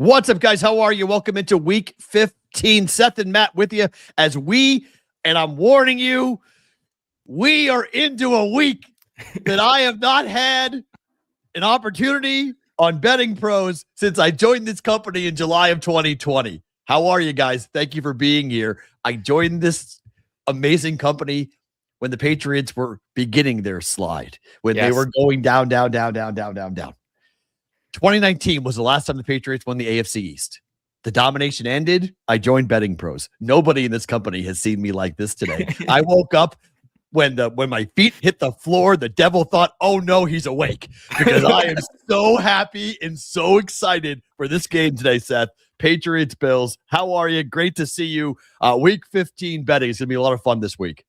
What's up, guys? How are you? Welcome into week 15. Seth and Matt with you as and I'm warning you, we are into a week that I have not had an opportunity on Betting Pros since I joined this company in July of 2020. How are you guys? Thank you for being here. I joined this amazing company when the Patriots were beginning their slide, when they were going down. 2019 was the last time the Patriots won the AFC East. The domination ended. I joined Betting Pros. Nobody in this company has seen me like this today. I woke up when my feet hit the floor. The devil thought, "Oh no, he's awake," because I am so happy and so excited for this game today, Seth. Patriots Bills. How are you? Great to see you. Week 15 betting is going to be a lot of fun this week.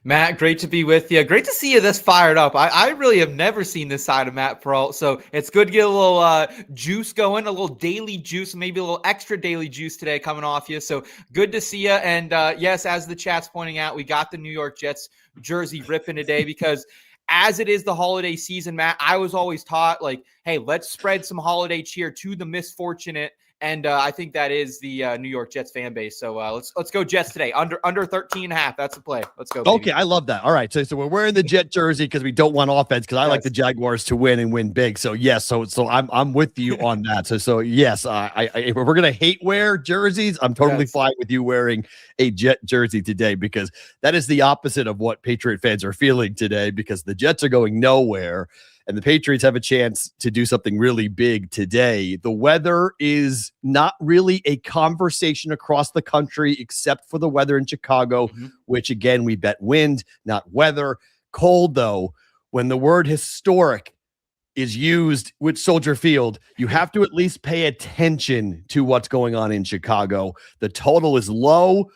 Matt, great to be with you. Great to see you this fired up. I really have never seen this side of Matt Perrault, so it's good to get a little juice going, a little daily juice, maybe a little extra daily juice today coming off you. So good to see you. And yes, as the chat's pointing out, we got the New York Jets jersey ripping today because as it is the holiday season, Matt, I was always taught, like, hey, let's spread some holiday cheer to the misfortunate. And I think that is the New York Jets fan base. So let's go Jets today. Under 13.5. That's the play. Let's go. Okay, I love that. All right, so we're wearing the Jet jersey because we don't want offense. Because I like the Jaguars to win and win big. So yes, so I'm with you on that. So yes, if we're gonna hate wear jerseys, I'm totally fine with you wearing a Jet jersey today because that is the opposite of what Patriot fans are feeling today. Because the Jets are going nowhere. And the Patriots have a chance to do something really big today. The weather is not really a conversation across the country, except for the weather in Chicago, which, again, we bet wind, not weather. Cold, though, when the word historic is used with Soldier Field, you have to at least pay attention to what's going on in Chicago. The total is low,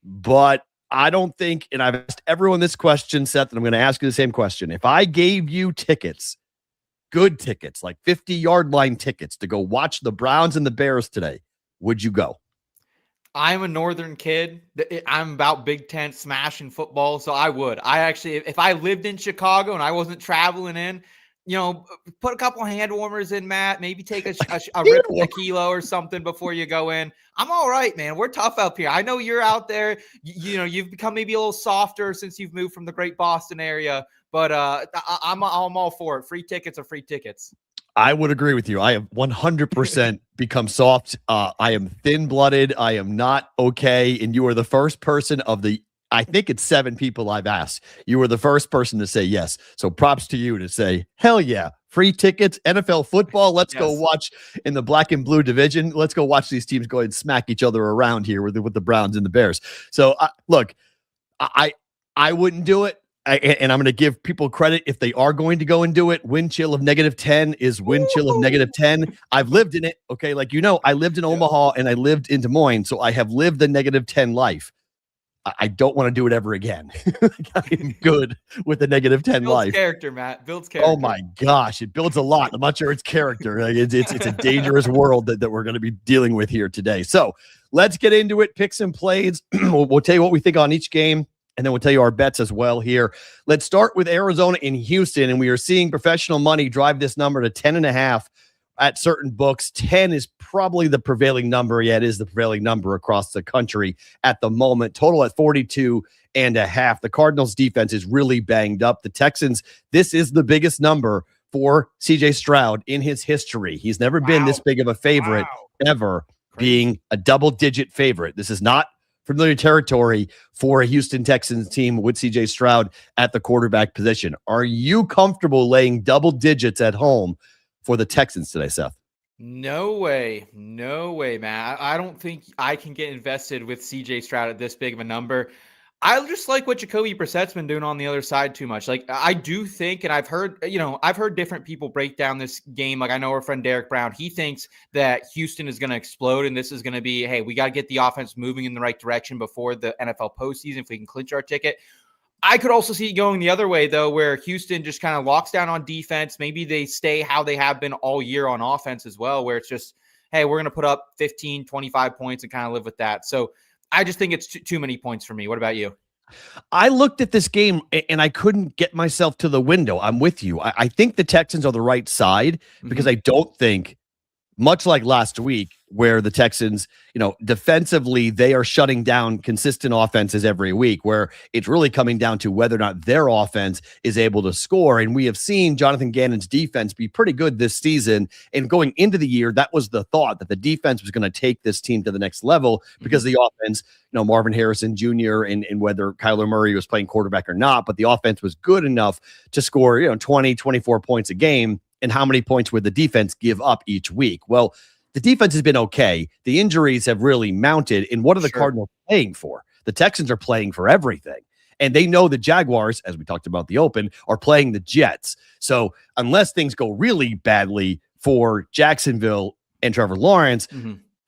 but I don't think, and I've asked everyone this question, Seth, and I'm going to ask you the same question. If I gave you tickets, good tickets, like 50-yard line tickets to go watch the Browns and the Bears today, would you go? I'm a Northern kid. I'm about Big Ten smashing football, so I would. I actually, if I lived in Chicago and I wasn't traveling in, put a couple hand warmers in, Matt, maybe take a rip of tequila or something before you go in. I'm all right, man. We're tough up here. I know you're out there. You've become maybe a little softer since you've moved from the great Boston area, but I'm all for it. Free tickets are free tickets. I would agree with you. I have 100% become soft. I am thin-blooded. I am not okay. And you are the first person I think it's 7 people I've asked. You were the first person to say yes. So props to you to say, hell yeah, free tickets, NFL football. Let's go watch in the black and blue division. Let's go watch these teams go and smack each other around here with the Browns and the Bears. So look, I wouldn't do it. And I'm going to give people credit if they are going to go and do it. Wind chill of -10 is wind chill of -10. I've lived in it. Okay. Like, I lived in Omaha and I lived in Des Moines. So I have lived the -10 life. I don't want to do it ever again. I'm good with the -10 life. Character, Matt. Builds character. Oh my gosh, it builds a lot. I'm not sure it's character. It's a dangerous world that we're going to be dealing with here today. So let's get into it. Picks and plays. We'll tell you what we think on each game, and then we'll tell you our bets as well here. Let's start with Arizona and Houston, and we are seeing professional money drive this number to 10.5 at certain books. 10 is probably the prevailing number. Yeah, it is the prevailing number across the country at the moment. Total at 42.5. The Cardinals defense is really banged up. The Texans, this is the biggest number for CJ Stroud in his history. He's never been this big of a favorite ever, being a double-digit favorite. This is not familiar territory for a Houston Texans team with CJ Stroud at the quarterback position. Are you comfortable laying double digits at home for the Texans today, Seth? No way, Matt. I don't think I can get invested with CJ Stroud at this big of a number. I just like what Jacoby Brissett's been doing on the other side too much. Like, I do think, and I've heard different people break down this game. Like, I know our friend Derek Brown, he thinks that Houston is going to explode, and this is going to be, hey, we got to get the offense moving in the right direction before the NFL postseason if we can clinch our ticket. I could also see it going the other way, though, where Houston just kind of locks down on defense. Maybe they stay how they have been all year on offense as well, where it's just, hey, we're going to put up 15, 25 points and kind of live with that. So I just think it's too many points for me. What about you? I looked at this game and I couldn't get myself to the window. I'm with you. I think the Texans are the right side because I don't think much like last week, where the Texans, defensively, they are shutting down consistent offenses every week, where it's really coming down to whether or not their offense is able to score. And we have seen Jonathan Gannon's defense be pretty good this season. And going into the year, that was the thought, that the defense was going to take this team to the next level because the offense, Marvin Harrison Jr. and whether Kyler Murray was playing quarterback or not, but the offense was good enough to score, 20, 24 points a game. And how many points would the defense give up each week? Well, the defense has been okay. The injuries have really mounted. And what are the Cardinals playing for? The Texans are playing for everything. And they know the Jaguars, as we talked about the open, are playing the Jets. So unless things go really badly for Jacksonville and Trevor Lawrence,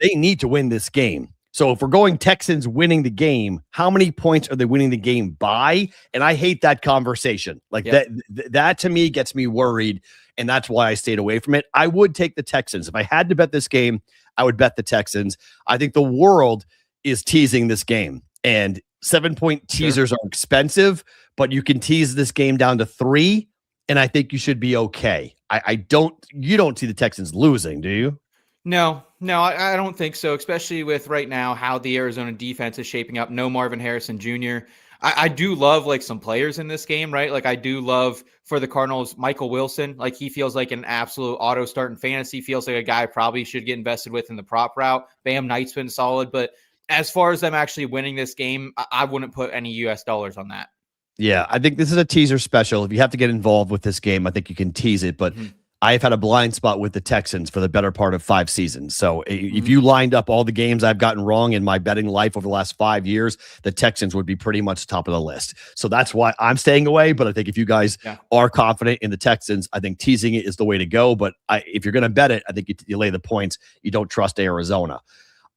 they need to win this game. So if we're going Texans winning the game, how many points are they winning the game by? And I hate that conversation. That to me gets me worried. And that's why I stayed away from it. I would take the Texans. If I had to bet this game, I would bet the Texans. I think the world is teasing this game. And 7-point teasers are expensive, but you can tease this game down to 3. And I think you should be okay. You don't see the Texans losing, do you? No, I don't think so, especially with right now how the Arizona defense is shaping up. No Marvin Harrison Jr. I do love some players in this game, right? I do love for the Cardinals, Michael Wilson. He feels like an absolute auto start in fantasy, feels like a guy I probably should get invested with in the prop route. Bam Knight's been solid, but as far as them actually winning this game, I wouldn't put any US dollars on that. Yeah, I think this is a teaser special. If you have to get involved with this game, I think you can tease it, but I've had a blind spot with the Texans for the better part of 5 seasons. So if you lined up all the games I've gotten wrong in my betting life over the last 5 years, the Texans would be pretty much top of the list. So that's why I'm staying away. But I think if you guys are confident in the Texans, I think teasing it is the way to go. But if you're going to bet it, I think you lay the points. You don't trust Arizona.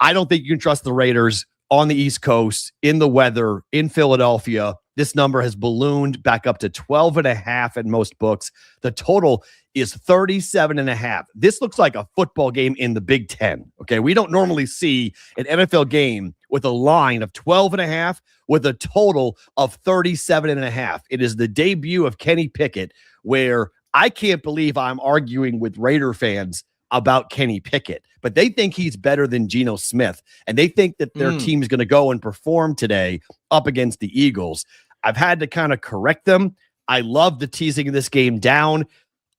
I don't think you can trust the Raiders on the East Coast, in the weather, in Philadelphia. This number has ballooned back up to 12.5 at most books. The total is 37.5. This looks like a football game in the Big Ten. Okay. We don't normally see an NFL game with a line of 12.5 with a total of 37.5. It is the debut of Kenny Pickett, where I can't believe I'm arguing with Raider fans about Kenny Pickett, but they think he's better than Geno Smith. And they think that their team is going to go and perform today up against the Eagles. I've had to kind of correct them. I love the teasing of this game down.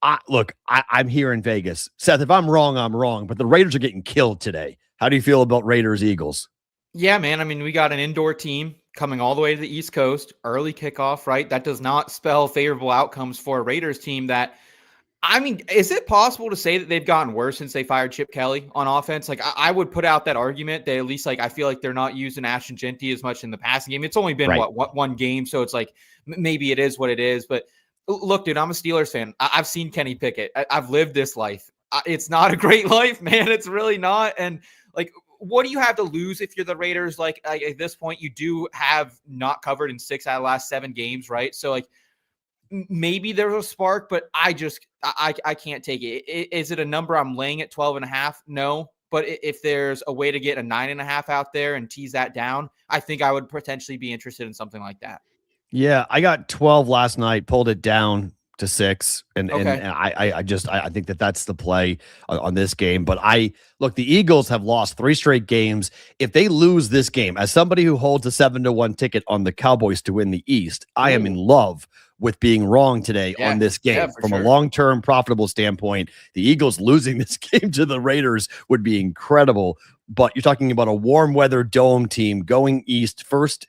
I'm here in Vegas. Seth, if I'm wrong, I'm wrong, but the Raiders are getting killed today. How do you feel about Raiders Eagles? Yeah, man. I mean, we got an indoor team coming all the way to the East Coast, early kickoff, right? That does not spell favorable outcomes for a Raiders team that, is it possible to say that they've gotten worse since they fired Chip Kelly on offense? I would put out that argument that at least I feel like they're not using Ashton Genty as much in the passing game. It's only been one game, so it's maybe it is what it is. But look, dude, I'm a Steelers fan. I've seen Kenny Pickett. I've lived this life. It's not a great life, man. It's really not. And what do you have to lose if you're the Raiders? At this point, you do have not covered in 6 out of the last 7 games, right? So maybe there's a spark, but I can't take it. Is it a number I'm laying at 12.5? No. But if there's a way to get a 9.5 out there and tease that down, I think I would potentially be interested in something like that. Yeah, I got 12 last night, pulled it down to 6, and I think that's the play on this game. But the Eagles have lost 3 straight games. If they lose this game, as somebody who holds a 7-1 ticket on the Cowboys to win the East, I am in love with being wrong today on this game. From a long-term profitable standpoint, the Eagles losing this game to the Raiders would be incredible. But you're talking about a warm weather dome team going east, first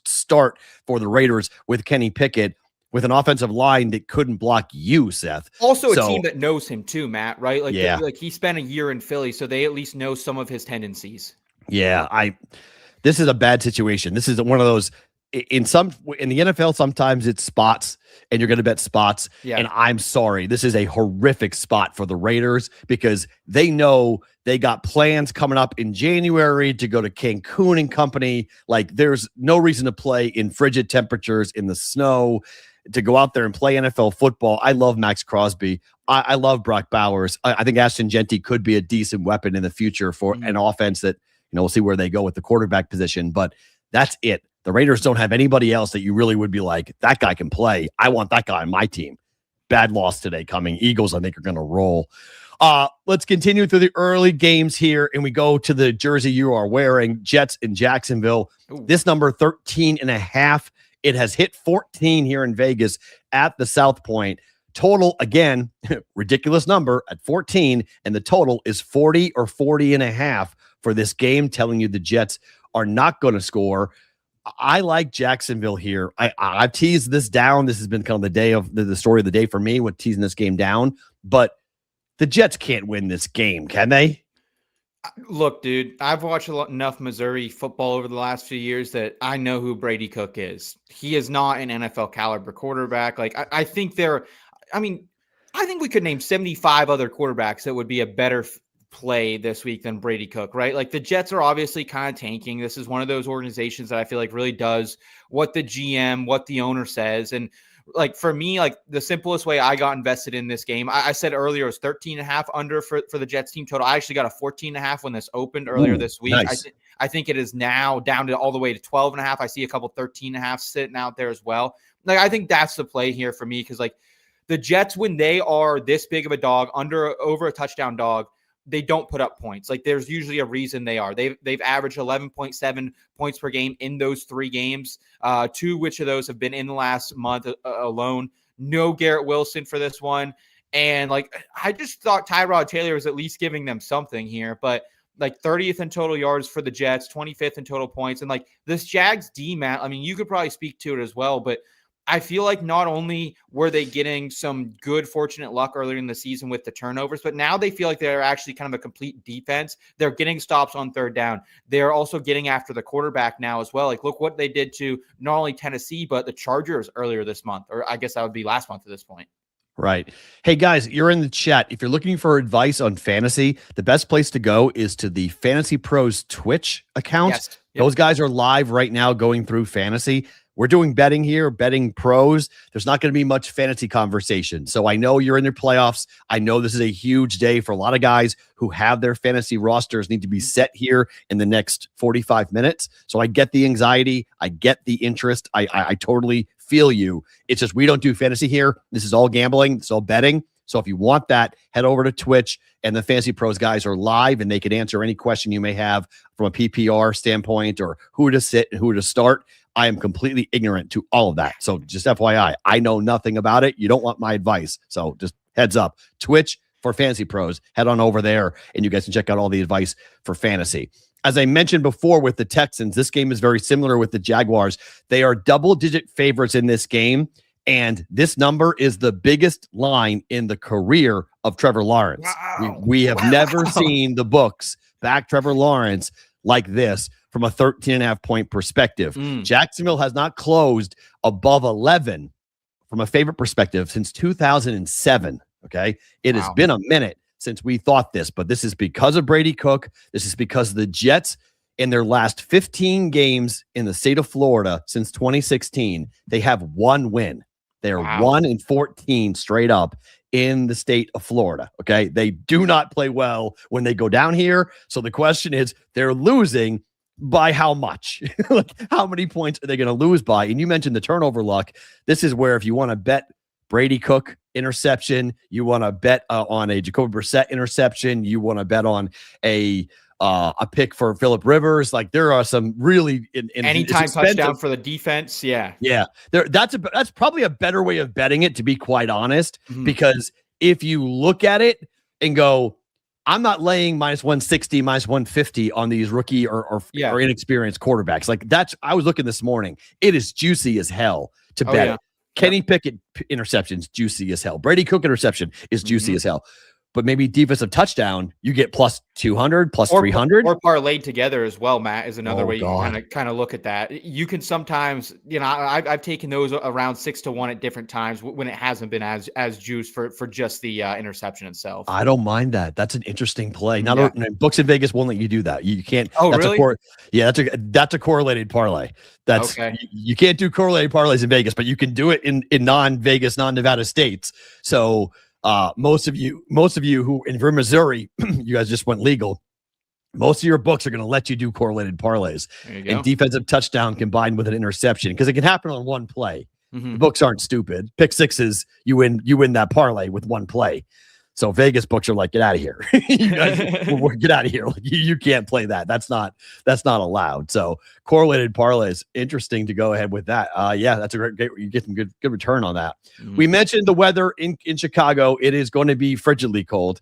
start for the Raiders with Kenny Pickett, with an offensive line that couldn't block you, Seth. Also a team that knows him too, Matt, right? He spent a year in Philly, so they at least know some of his tendencies. Yeah, this is a bad situation. This is one of those in the NFL, sometimes it's spots and you're going to bet spots. Yeah. And I'm sorry, this is a horrific spot for the Raiders because they know they got plans coming up in January to go to Cancun and company. There's no reason to play in frigid temperatures in the snow, to go out there and play NFL football. I love Max Crosby. I love Brock Bowers. I think Ashton Genty could be a decent weapon in the future for an offense that, we'll see where they go with the quarterback position, but that's it. The Raiders don't have anybody else that you really would be like, that guy can play. I want that guy on my team. Bad loss today coming. Eagles, I think, are going to roll. Let's continue through the early games here, and we go to the jersey you are wearing, Jets in Jacksonville. Ooh. This number 13.5. It has hit 14 here in Vegas at the South Point. Total, again, ridiculous number at 14, and the total is 40 or 40.5 for this game, telling you the Jets are not going to score. I like Jacksonville here. I've teased this down. This has been kind of the day of the story of the day for me with teasing this game down, but the Jets can't win this game, can they? Look, dude, I've watched enough Missouri football over the last few years that I know who Brady Cook is. He is not an NFL caliber quarterback. Like, I think I think we could name 75 other quarterbacks that would be a better play this week than Brady Cook, right? Like, the Jets are obviously kind of tanking. This is one of those organizations that I feel like really does what the GM, what the owner says. And like, for me, like, the simplest way I got invested in this game, I said earlier it was 13.5 under for the Jets team total. I actually got a 14.5 when this opened earlier this week. Nice. I think it is now down to all the way to 12.5. I see a couple 13.5 sitting out there as well. Like, I think that's the play here for me, because like, the Jets, when they are this big of a dog, over a touchdown dog, they don't put up points. Like, there's usually a reason they are. They've averaged 11.7 points per game in those 3 games, 2 which of those have been in the last month alone. No Garrett Wilson for this one. And like, I just thought Tyrod Taylor was at least giving them something here, but like 30th in total yards for the Jets, 25th in total points. And like, this Jags D-man, I mean, you could probably speak to it as well, but I feel like not only were they getting some good fortunate luck earlier in the season with the turnovers, but now they feel like they're actually kind of a complete defense. They're getting stops on third down. They're also getting after the quarterback now as well. Like, look what they did to not only Tennessee, but the Chargers earlier this month, or I guess that would be last month at this point. Right. Hey, guys, you're in the chat. If you're looking for advice on fantasy, the best place to go is to the Fantasy Pros Twitch account. Yes. Yep. Those guys are live right now going through fantasy. We're doing betting here, betting pros. There's not going to be much fantasy conversation. So I know you're in their playoffs. I know this is a huge day for a lot of guys who have their fantasy rosters need to be set here in the next 45 minutes. So I get the anxiety. I get the interest. I totally feel you. It's just we don't do fantasy here. This is all gambling. It's all betting. So if you want that, head over to Twitch, and the Fantasy Pros guys are live, and they can answer any question you may have from a PPR standpoint or who to sit and who to start. I am completely ignorant to all of that. So just FYI, I know nothing about it. You don't want my advice. So just heads up. Twitch for Fantasy Pros. Head on over there, and you guys can check out all the advice for fantasy. As I mentioned before with the Texans, this game is very similar with the Jaguars. They are double-digit favorites in this game, and this number is the biggest line in the career of Trevor Lawrence. Wow. We have never seen the books back Trevor Lawrence like this from a 13.5 point perspective. Jacksonville has not closed above 11 from a favorite perspective since 2007. Okay. It has been a minute since we thought this, but this is because of Brady Cook. This is because the Jets, in their last 15 games in the state of Florida since 2016, they have 1 win. They are 1-14 straight up in the state of Florida. Okay. They do not play well when they go down here. So the question is, they're losing by how much? Like, how many points are they going to lose by? And you mentioned the turnover luck. This is where, if you want to bet Brady Cook interception, you want to bet on a Jacoby Brissett interception, you want to bet on a pick for Phillip Rivers. Like, there are some really anytime touchdown for the defense. Yeah. That's probably a better way of betting it, to be quite honest, because if you look at it and go, I'm not laying -160, -150 on these rookie or inexperienced quarterbacks. Like, I was looking this morning. It is juicy as hell to bet it. Kenny Pickett interceptions, juicy as hell. Brady Cook interception is juicy as hell. But maybe defensive touchdown, you get plus 200, plus 300. Or parlayed together as well, Matt, is another way you kind of look at that. You can sometimes, I've taken those around 6-1 at different times when it hasn't been as juice for just the interception itself. I don't mind that. That's an interesting play. Books in Vegas won't let you do that. You can't. Oh, really? That's a correlated parlay. That's okay. You can't do correlated parlays in Vegas, but you can do it in non-Vegas, non-Nevada states. So most of you who in Missouri, you guys just went legal. Most of your books are going to let you do correlated parlays and defensive touchdown combined with an interception, because it can happen on one play. The books aren't stupid. Pick sixes, you win that parlay with one play. So Vegas books are like, get out of here. You guys, get out of here. Like, you can't play that. That's not allowed. So correlated parlays, interesting to go ahead with that. Yeah, that's a great, you get some good return on that. Mm-hmm. We mentioned the weather in Chicago. It is going to be frigidly cold.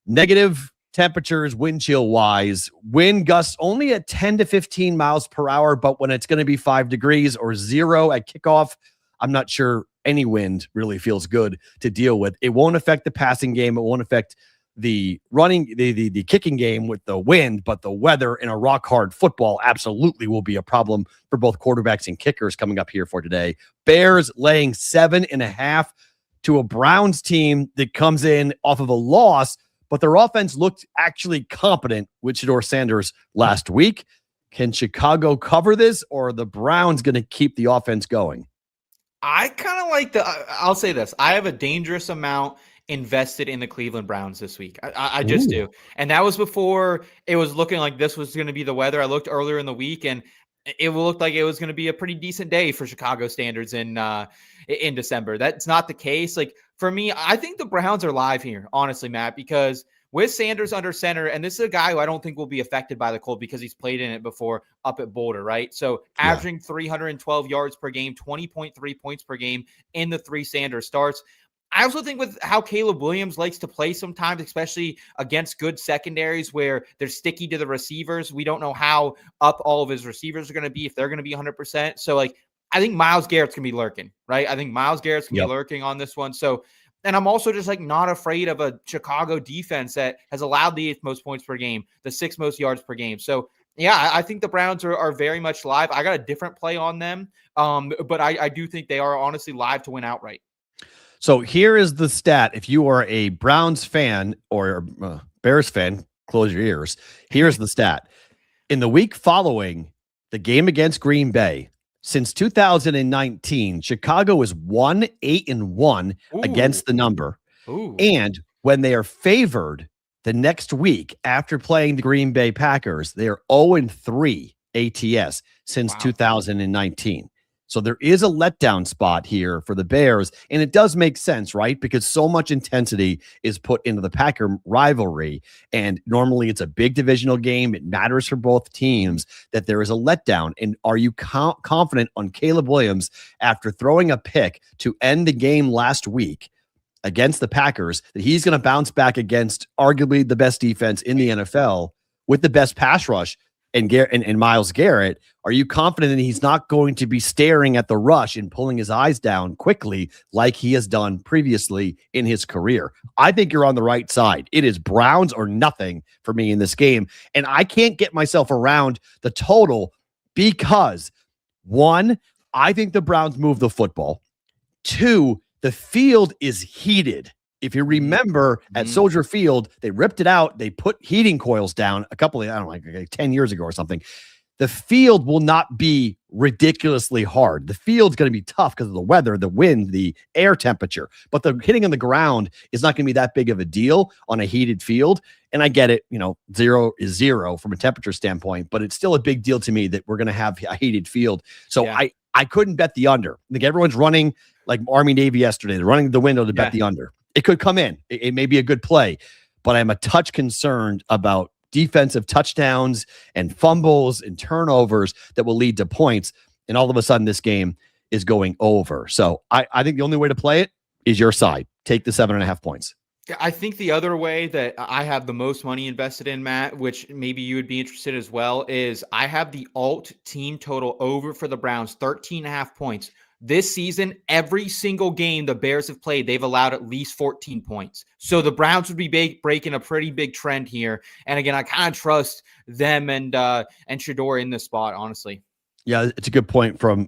Negative temperatures, wind chill wise, wind gusts only at 10 to 15 miles per hour. But when it's going to be 5 degrees or 0 at kickoff, I'm not sure any wind really feels good to deal with. It won't affect the passing game. It won't affect the running, the kicking game with the wind, but the weather in a rock hard football absolutely will be a problem for both quarterbacks and kickers coming up here for today. Bears laying 7.5 to a Browns team that comes in off of a loss, but their offense looked actually competent with Shedeur Sanders last week. Can Chicago cover this, or are the Browns going to keep the offense going? I kind of like I'll say this. I have a dangerous amount invested in the Cleveland Browns this week. I just do. And that was before it was looking like this was going to be the weather. I looked earlier in the week, and it looked like it was going to be a pretty decent day for Chicago standards in December. That's not the case. Like, for me, I think the Browns are live here, honestly, Matt, because with Sanders under center, and this is a guy who I don't think will be affected by the cold because he's played in it before up at Boulder, right? So averaging 312 yards per game, 20.3 points per game in the 3 Sanders starts. I also think with how Caleb Williams likes to play sometimes, especially against good secondaries where they're sticky to the receivers, we don't know how up all of his receivers are going to be, if they're going to be 100%. So, like, I think Myles Garrett's going to be lurking, right? I think Myles Garrett's going to be lurking on this one. So, and I'm also just like not afraid of a Chicago defense that has allowed the 8th most points per game, the 6th most yards per game. So, yeah, I think the Browns are very much live. I got a different play on them, but I do think they are honestly live to win outright. So here is the stat. If you are a Browns fan or Bears fan, close your ears. Here's the stat. In the week following the game against Green Bay, since 2019, Chicago is 1-8-1 against the number. And when they are favored the next week after playing the Green Bay Packers, they are 0-3 ATS since 2019. So there is a letdown spot here for the Bears, and it does make sense, right? Because so much intensity is put into the Packer rivalry, and normally it's a big divisional game. It matters for both teams that there is a letdown. And are you confident on Caleb Williams after throwing a pick to end the game last week against the Packers that he's going to bounce back against arguably the best defense in the NFL with the best pass rush and Myles Garrett? Are you confident that he's not going to be staring at the rush and pulling his eyes down quickly like he has done previously in his career? I think you're on the right side. It is Browns or nothing for me in this game. And I can't get myself around the total because, 1, I think the Browns move the football. 2, the field is heated. If you remember at Soldier Field, they ripped it out. They put heating coils down a couple of, I don't know, like 10 years ago or something. The field will not be ridiculously hard. The field's going to be tough because of the weather, the wind, the air temperature. But the hitting on the ground is not going to be that big of a deal on a heated field. And I get it, 0 is 0 from a temperature standpoint, but it's still a big deal to me that we're going to have a heated field. So I couldn't bet the under. Like, everyone's running like Army Navy yesterday. They're running the window to bet the under. It could come in. It may be a good play, but I'm a touch concerned about defensive touchdowns and fumbles and turnovers that will lead to points. And all of a sudden this game is going over. So I think the only way to play it is your side. Take the 7.5 points. I think the other way that I have the most money invested in, Matt, which maybe you would be interested as well, is I have the alt team total over for the Browns, 13.5 points. This season, every single game the Bears have played, they've allowed at least 14 points. So the Browns would be breaking a pretty big trend here. And again, I kind of trust them and Shedeur in this spot, honestly. Yeah, it's a good point from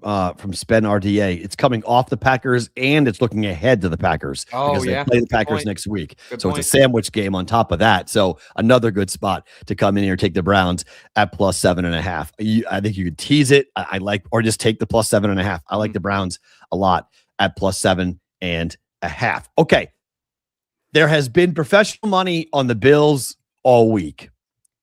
Spen RDA. It's coming off the Packers and it's looking ahead to the Packers because they play the Packers next week. Good point. It's a sandwich game on top of that. So another good spot to come in here, take the Browns at plus 7.5. I think you could tease it. I like, or just take the plus 7.5. I like the Browns a lot at plus 7.5. Okay. There has been professional money on the Bills all week.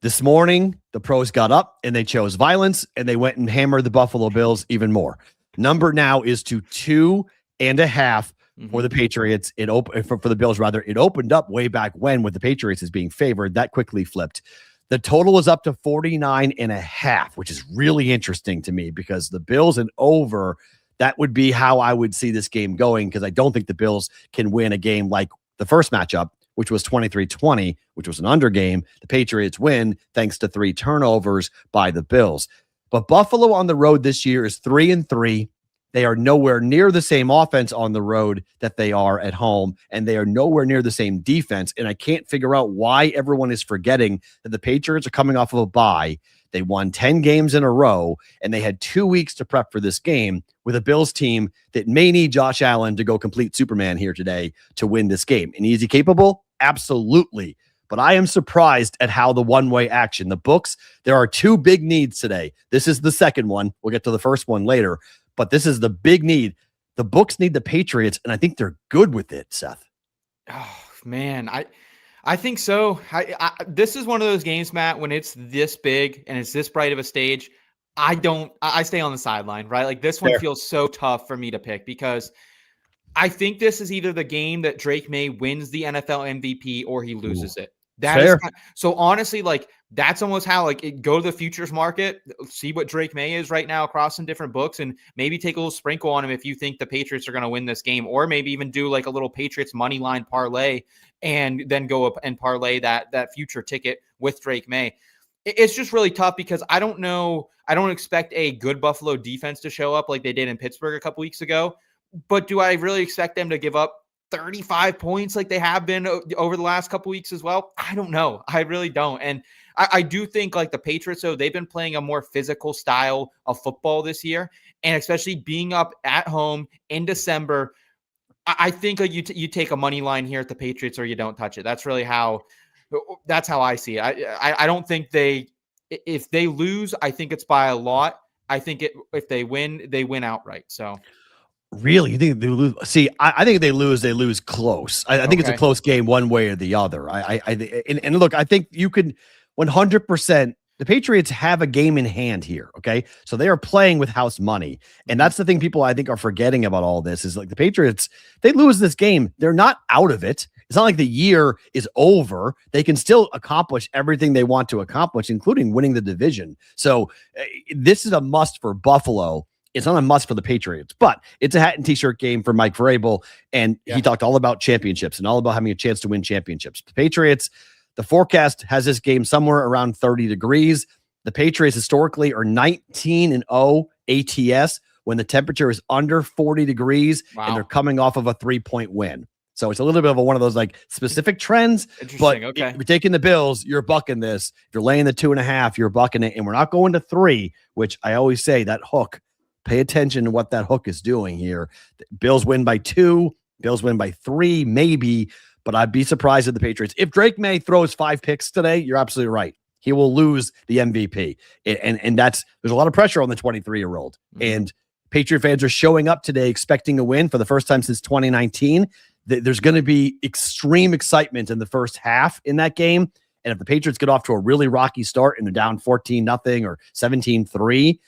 This morning, the pros got up and they chose violence and they went and hammered the Buffalo Bills even more. Number now is to 2.5 for the Patriots. For the Bills, rather. It opened up way back when with the Patriots as being favored. That quickly flipped. The total is up to 49.5, which is really interesting to me because the Bills and over, that would be how I would see this game going, because I don't think the Bills can win a game like the first matchup, which was 23-20, which was an under game. The Patriots win thanks to 3 turnovers by the Bills. But Buffalo on the road this year is 3-3. They are nowhere near the same offense on the road that they are at home, and they are nowhere near the same defense. And I can't figure out why everyone is forgetting that the Patriots are coming off of a bye. They won 10 games in a row, and they had 2 weeks to prep for this game with a Bills team that may need Josh Allen to go complete Superman here today to win this game. And is he capable? Absolutely. But I am surprised at how the one-way action, the books, there are 2 big needs today. This is the second one. We'll get to the first one later. But this is the big need. The books need the Patriots, and I think they're good with it, Seth. Oh, man. I think so. This is one of those games, Matt, when it's this big and it's this bright of a stage, I stay on the sideline, right? Like this one feels so tough for me to pick because I think this is either the game that Drake May wins the NFL MVP or he loses it. That is so honestly, like that's almost how go to the futures market, see what Drake May is right now across some different books, and maybe take a little sprinkle on him if you think the Patriots are going to win this game, or maybe even do like a little Patriots money line parlay and then go up and parlay that future ticket with Drake May. It's just really tough because I don't know. I don't expect a good Buffalo defense to show up like they did in Pittsburgh a couple weeks ago, but do I really expect them to give up 35 points like they have been over the last couple weeks as well? I don't know. I really don't. And I do think like the Patriots, though, they've been playing a more physical style of football this year. And especially being up at home in December, I think you take a money line here at the Patriots or you don't touch it. That's how I see it. I don't think if they lose, I think it's by a lot. I think if they win outright. So. Really? You think they lose? See, I think if they lose close. I think it's a close game one way or the other. And look, I think you could 100%. The Patriots have a game in hand here. Okay. So they are playing with house money. And that's the thing people I think are forgetting about all this is like the Patriots, they lose this game. They're not out of it. It's not like the year is over. They can still accomplish everything they want to accomplish, including winning the division. So this is a must for Buffalo. It's not a must for the Patriots, but it's a hat and t-shirt game for Mike Vrabel. And he talked all about championships and all about having a chance to win championships. The Patriots, the forecast has this game somewhere around 30 degrees. The Patriots historically are 19-0 ATS when the temperature is under 40 degrees and they're coming off of a 3-point win. So it's a little bit of one of those like specific trends, but if you're taking the Bills, you're bucking this. If you're laying the 2.5, you're bucking it. And we're not going to 3, which I always say that hook. Pay attention to what that hook is doing here. Bills win by 2. Bills win by 3, maybe. But I'd be surprised at the Patriots. If Drake May throws 5 picks today, you're absolutely right. He will lose the MVP. And there's a lot of pressure on the 23-year-old. And Patriot fans are showing up today expecting a win for the first time since 2019. There's going to be extreme excitement in the first half in that game. And if the Patriots get off to a really rocky start and they're down 14-0 or 17-3,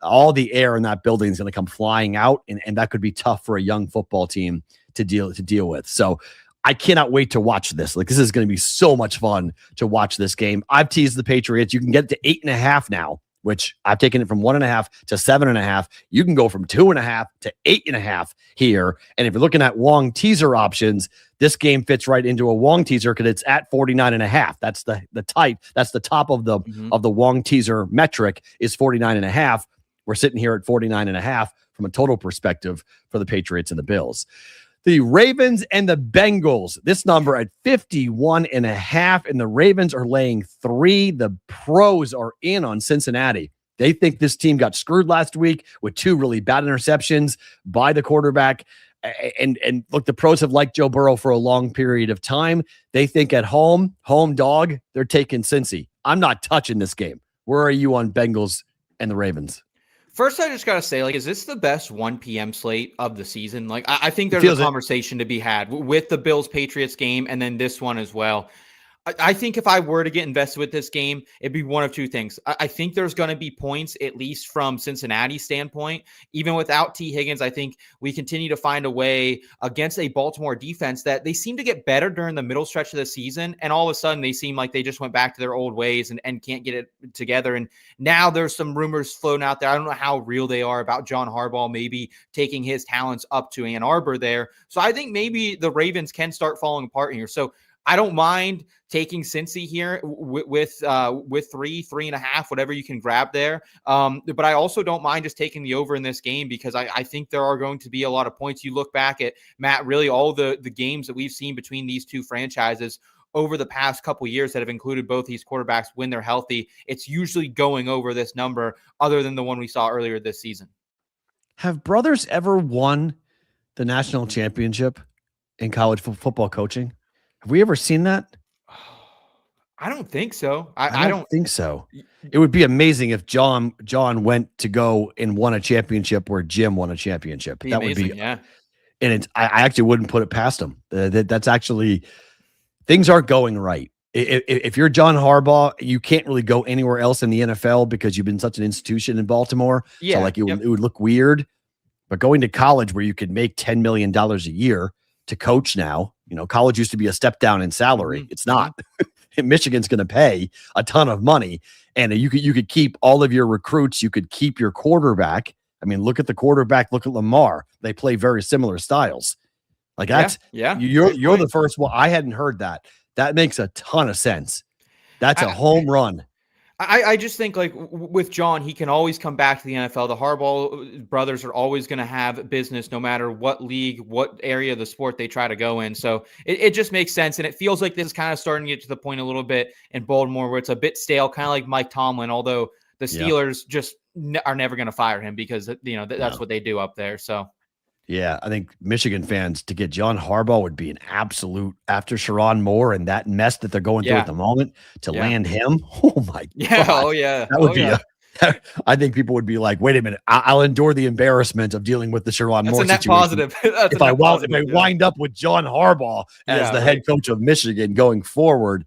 all the air in that building is going to come flying out, and that could be tough for a young football team to deal with. So I cannot wait to watch this. Like, this is going to be so much fun to watch this game. I've teased the Patriots. You can get to 8.5 now, which I've taken it from 1.5 to 7.5. You can go from 2.5 to 8.5 here. And if you're looking at Wong teaser options, this game fits right into a Wong teaser because it's at 49.5. That's that's the top of the Wong teaser metric is 49.5. We're sitting here at 49.5 from a total perspective for the Patriots and the Bills. The Ravens and the Bengals, this number at 51.5, and the Ravens are laying 3. The pros are in on Cincinnati. They think this team got screwed last week with 2 really bad interceptions by the quarterback. And look, the pros have liked Joe Burrow for a long period of time. They think at home dog, they're taking Cincy. I'm not touching this game. Where are you on Bengals and the Ravens? First, I just got to say, is this the best 1 p.m. slate of the season? I think there's a conversation to be had with the Bills-Patriots game and then this one as well. I think if I were to get invested with this game, it'd be one of two things. I think there's going to be points, at least from Cincinnati's standpoint. Even without T. Higgins, I think we continue to find a way against a Baltimore defense that they seem to get better during the middle stretch of the season. And all of a sudden, they seem like they just went back to their old ways and can't get it together. And now there's some rumors floating out there. I don't know how real they are about John Harbaugh maybe taking his talents up to Ann Arbor there. So I think maybe the Ravens can start falling apart here. So I don't mind taking Cincy here with 3.5, whatever you can grab there. But I also don't mind just taking the over in this game because I think there are going to be a lot of points. You look back at, Matt, really all the games that we've seen between these two franchises over the past couple of years that have included both these quarterbacks when they're healthy. It's usually going over this number other than the one we saw earlier this season. Have brothers ever won the national championship in college football coaching? Have we ever seen that? I don't think so. I don't think so. It would be amazing if John went to go and won a championship where Jim won a championship. That would be, yeah. And I actually wouldn't put it past him. That's actually, things aren't going right. If you're John Harbaugh, you can't really go anywhere else in the NFL because you've been such an institution in Baltimore. Yeah, so like it would look weird. But going to college where you could make $10 million a year to coach now, college used to be a step down in salary. It's not. Michigan's going to pay a ton of money, and you could keep all of your recruits. You could keep your quarterback. I mean, look at the quarterback. Look at Lamar. They play very similar styles. Like that's You're the first one. I hadn't heard that. That makes a ton of sense. That's a home run. I just think like with John, he can always come back to the NFL. The Harbaugh brothers are always going to have business no matter what league, what area of the sport they try to go in. So it just makes sense. And it feels like this is kind of starting to get to the point a little bit in Baltimore where it's a bit stale, kind of like Mike Tomlin, although the Steelers just are never going to fire him because, that's what they do up there. So. Yeah, I think Michigan fans to get John Harbaugh would be an absolute after Sharon Moore and that mess that they're going through at the moment to land him. Oh my God. Oh yeah. That would be I think people would be like, wait a minute, I'll endure the embarrassment of dealing with the Sharon Moore situation. Positive. If I wind up with John Harbaugh as the head coach of Michigan going forward,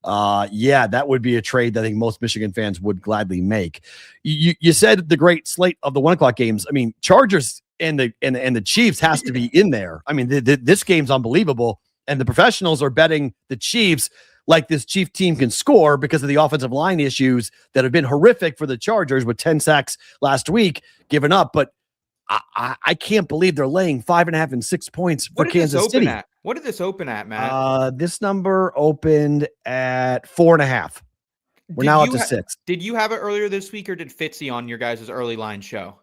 that would be a trade that I think most Michigan fans would gladly make. You said the great slate of the 1:00 games. I mean, Chargers and the Chiefs has to be in there. I mean, this game's unbelievable, and the professionals are betting the Chiefs like this Chief team can score because of the offensive line issues that have been horrific for the Chargers with 10 sacks last week given up. But I can't believe they're laying 5.5 and 6 points for Kansas City. What did this open at, Matt? This number opened at 4.5. We're now up to 6. Did you have it earlier this week, or did Fitzy on your guys' early line show?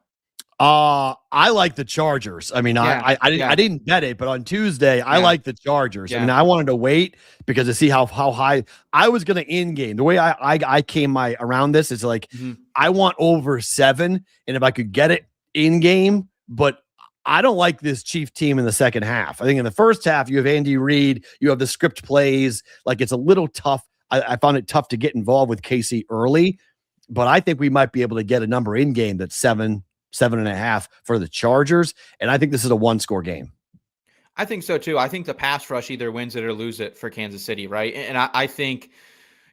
I like the Chargers. I mean, I didn't bet it, but on Tuesday, I like the Chargers. I mean, I wanted to wait because to see how high I was going to in game. The way I came around this is like, I want over 7. And if I could get it in game, but I don't like this Chief team in the second half. I think in the first half, you have Andy Reid, you have the script plays. Like it's a little tough. I found it tough to get involved with Casey early, but I think we might be able to get a number in game that's 7.5 for the Chargers. And I think this is a 1-score game. I think so too. I think the pass rush either wins it or lose it for Kansas City. Right. And I think,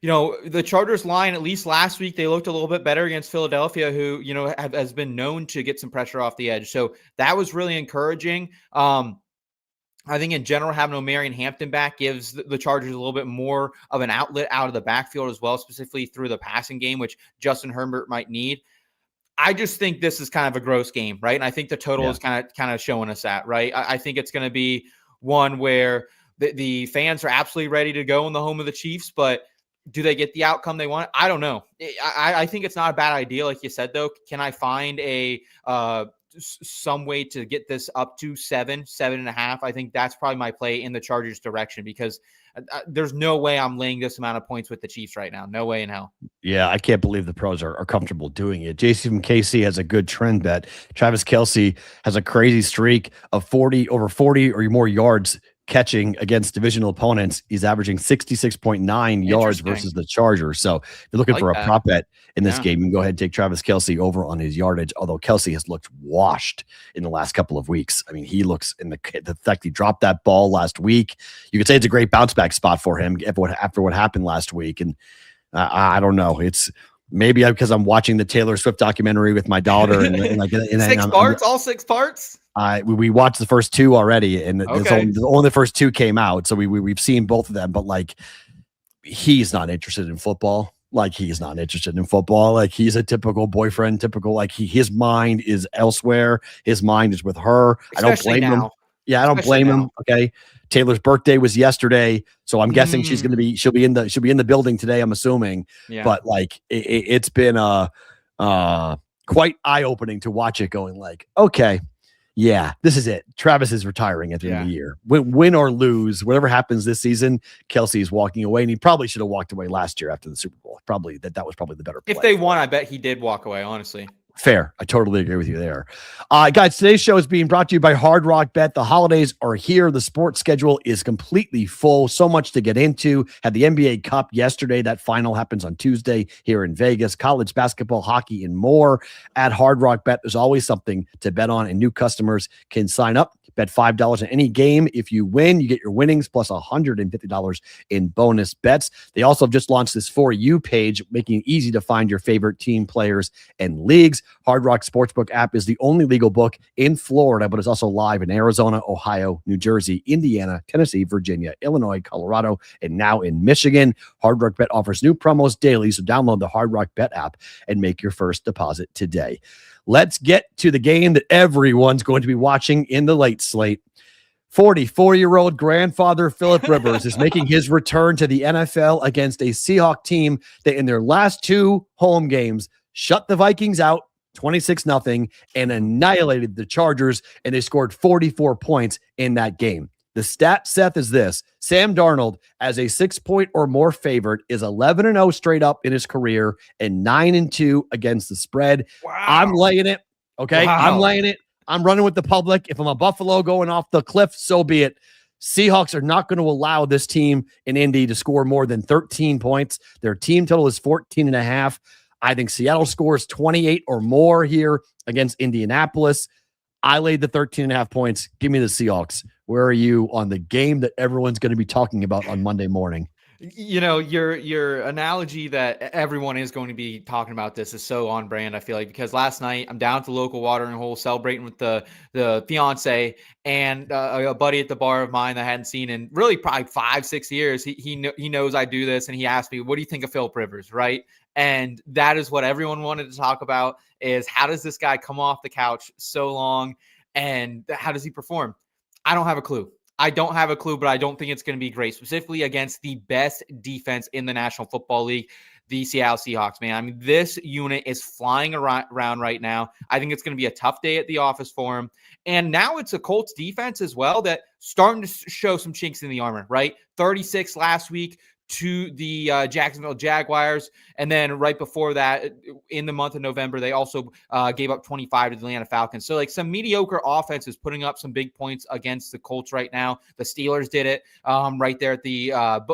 the Chargers line, at least last week, they looked a little bit better against Philadelphia, who, has been known to get some pressure off the edge. So that was really encouraging. I think in general, having O'Marion Hampton back gives the Chargers a little bit more of an outlet out of the backfield as well, specifically through the passing game, which Justin Herbert might need. I just think this is kind of a gross game, right? And I think the total is kind of showing us that, right? I think it's going to be one where the fans are absolutely ready to go in the home of the Chiefs, but do they get the outcome they want? I don't know. I think it's not a bad idea, like you said, though. Can I find some way to get this up to 7.5? I think that's probably my play in the Chargers direction because there's no way I'm laying this amount of points with the Chiefs right now. No way in hell. Yeah, I can't believe the pros are comfortable doing it. JC from KC has a good trend bet. Travis Kelce has a crazy streak of over 40 or more yards catching against divisional opponents. He's averaging 66.9 yards versus the Chargers. So if you're looking for a prop bet in this game, you can go ahead and take Travis Kelce over on his yardage, although Kelce has looked washed in the last couple of weeks. I mean, he looks in the fact he dropped that ball last week. You could say it's a great bounce back spot for him after what happened last week. And I don't know. It's maybe because I'm watching the Taylor Swift documentary with my daughter. All 6 parts? We watched the first 2 already, and only the first 2 came out. So we've seen both of them, but like, he's not interested in football. Like, he's not interested in football. Like, he's a typical boyfriend, his mind is elsewhere. His mind is with her. Especially I don't blame him. Yeah, I don't blame him. Okay. Taylor's birthday was yesterday, so I'm guessing she'll be in the building today, I'm assuming. Yeah. But like, it's been quite eye-opening to watch it, going like, okay, yeah, this is it. Travis is retiring at the end of the year. Win or lose, whatever happens this season, Kelce is walking away, and he probably should have walked away last year after the Super Bowl. Probably that was probably the better play. If they won, I bet he did walk away, honestly. Fair. I totally agree with you there. Guys, today's show is being brought to you by Hard Rock Bet. The holidays are here. The sports schedule is completely full. So much to get into. Had the NBA Cup yesterday. That final happens on Tuesday here in Vegas. College basketball, hockey, and more. At Hard Rock Bet, there's always something to bet on, and new customers can sign up. Bet $5 in any game. If you win, you get your winnings plus $150 in bonus bets. They also have just launched this For You page, making it easy to find your favorite team, players, and leagues. Hard Rock Sportsbook app is the only legal book in Florida, but it's also live in Arizona, Ohio, New Jersey, Indiana, Tennessee, Virginia, Illinois, Colorado, and now in Michigan. Hard Rock Bet offers new promos daily, so download the Hard Rock Bet app and make your first deposit today. Let's get to the game that everyone's going to be watching in the late slate. 44-year-old grandfather Philip Rivers is making his return to the NFL against a Seahawks team that in their last 2 home games shut the Vikings out 26-0 and annihilated the Chargers, and they scored 44 points in that game. The stat, Seth, is this. Sam Darnold, as a 6-point or more favorite, is 11-0 straight up in his career and 9-2 against the spread. Wow. I'm laying it. Okay. Wow. I'm laying it. I'm running with the public. If I'm a Buffalo going off the cliff, so be it. Seahawks are not going to allow this team in Indy to score more than 13 points. Their team total is 14.5. I think Seattle scores 28 or more here against Indianapolis. I laid the 13.5 points. Give me the Seahawks. Where are you on the game that everyone's going to be talking about on Monday morning? You know, your analogy that everyone is going to be talking about this is so on brand, I feel like, because last night I'm down at the local watering hole celebrating with the fiance and a buddy at the bar of mine that I hadn't seen in really probably 5-6 years. He knows I do this, and he asked me, what do you think of Philip Rivers, right? And that is what everyone wanted to talk about, is how does this guy come off the couch so long, and how does he perform? I don't have a clue. But I don't think it's going to be great, specifically against the best defense in the National Football League, the Seattle Seahawks, man. I mean, this unit is flying around right now. I think it's going to be a tough day at the office for him. And now it's a Colts defense as well that starting to show some chinks in the armor, right? 36 last week to the Jacksonville Jaguars. And then right before that, in the month of November, they also gave up 25 to the Atlanta Falcons. So like some mediocre offense is putting up some big points against the Colts right now. The Steelers did it right there at the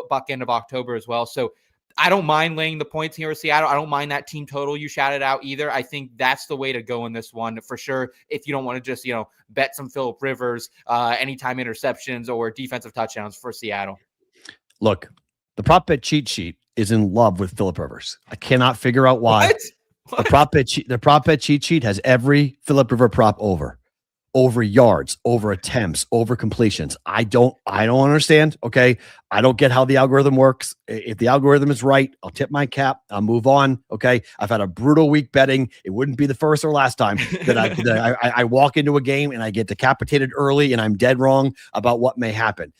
buck end of October as well. So I don't mind laying the points here with Seattle. I don't mind that team total you shouted out either. I think that's the way to go in this one for sure. If you don't want to just, bet some Philip Rivers, anytime interceptions or defensive touchdowns for Seattle. Look, the prop bet cheat sheet is in love with Philip Rivers. I cannot figure out why. What? The prop bet cheat sheet has every Philip Rivers prop over yards, over attempts, over completions. I don't understand. Okay. I don't get how the algorithm works. If the algorithm is right, I'll tip my cap. I'll move on. Okay. I've had a brutal week betting. It wouldn't be the first or last time that I walk into a game and I get decapitated early and I'm dead wrong about what may happen.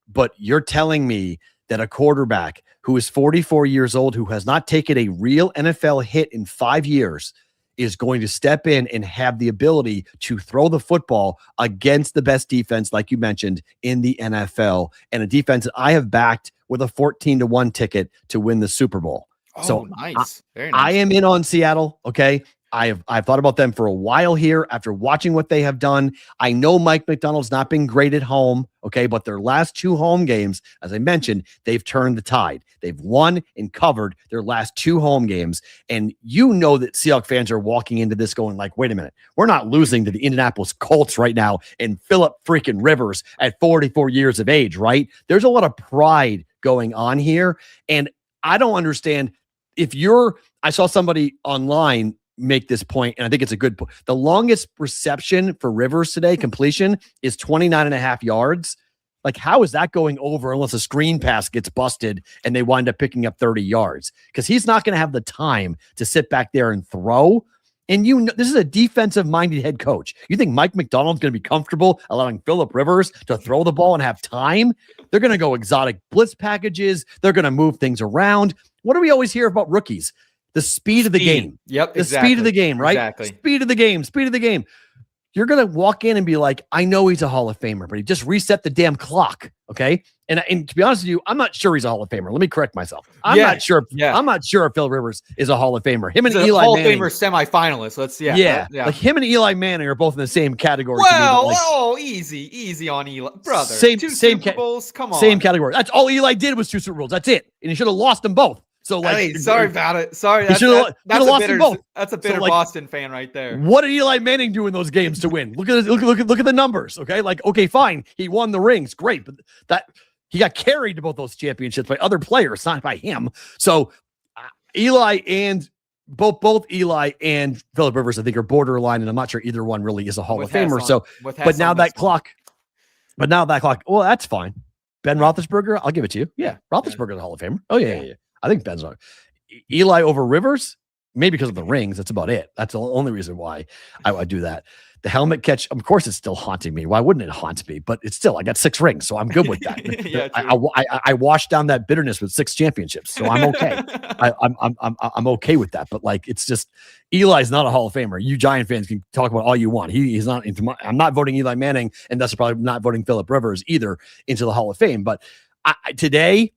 But you're telling me that a quarterback who is 44 years old, who has not taken a real NFL hit in 5 years, is going to step in and have the ability to throw the football against the best defense, like you mentioned, in the NFL, and a defense that I have backed with a 14-1 ticket to win the Super Bowl. Oh, so nice. Very nice. I am in on Seattle. Okay. I've thought about them for a while here after watching what they have done. I know Mike McDonald's not been great at home, okay, but their last 2 home games, as I mentioned, they've turned the tide. They've won and covered their last 2 home games, and you know that Seahawks fans are walking into this going like, wait a minute, we're not losing to the Indianapolis Colts right now and Phillip freaking Rivers at 44 years of age, right? There's a lot of pride going on here, and I don't understand I saw somebody online make this point, and I think it's a good point. The longest reception for Rivers today, completion, is 29.5 yards. Like, how is that going over unless a screen pass gets busted and they wind up picking up 30 yards? Because he's not going to have the time to sit back there and throw. And this is a defensive-minded head coach. You think Mike McDonald's going to be comfortable allowing Phillip Rivers to throw the ball and have time? They're going to go exotic blitz packages. They're going to move things around. What do we always hear about rookies? The speed of the game. Yep, exactly. Speed of the game, right? Exactly. Speed of the game. You're going to walk in and be like, I know he's a Hall of Famer, but he just reset the damn clock, okay? And to be honest with you, I'm not sure he's a Hall of Famer. Let me correct myself. I'm not sure if Phil Rivers is a Hall of Famer. Him and Eli Hall Manning. Hall of Famer semifinalist. Like him and Eli Manning are both in the same category. Well, easy on Eli, brother. Same Super Bowls. Come on. Same category. That's all Eli did was 2 Super Bowls. That's it. And he should have lost them both. So sorry about it. Sorry, that's a bitter Boston fan right there. What did Eli Manning do in those games to win? Look at the numbers. Okay, okay, fine, he won the rings, great, but that he got carried to both those championships by other players, not by him. So Eli and both Eli and Phillip Rivers, I think, are borderline, and I'm not sure either one really is a Hall of Famer. But now that clock. Well, that's fine. Ben Roethlisberger, I'll give it to you. Yeah, Roethlisberger's a Hall of Famer. Oh yeah. I think Ben's on Eli over Rivers, maybe because of the rings. That's about it. That's the only reason why I do that. The helmet catch, of course, it's still haunting me. Why wouldn't it haunt me? But it's still, I got 6 rings, so I'm good with that. I washed down that bitterness with 6 championships, so I'm okay. I'm okay with that. But like, it's just Eli's not a Hall of Famer. You Giant fans can talk about all you want. He's not into I'm not voting Eli Manning, and that's probably not voting Phillip Rivers either into the Hall of Fame. But today,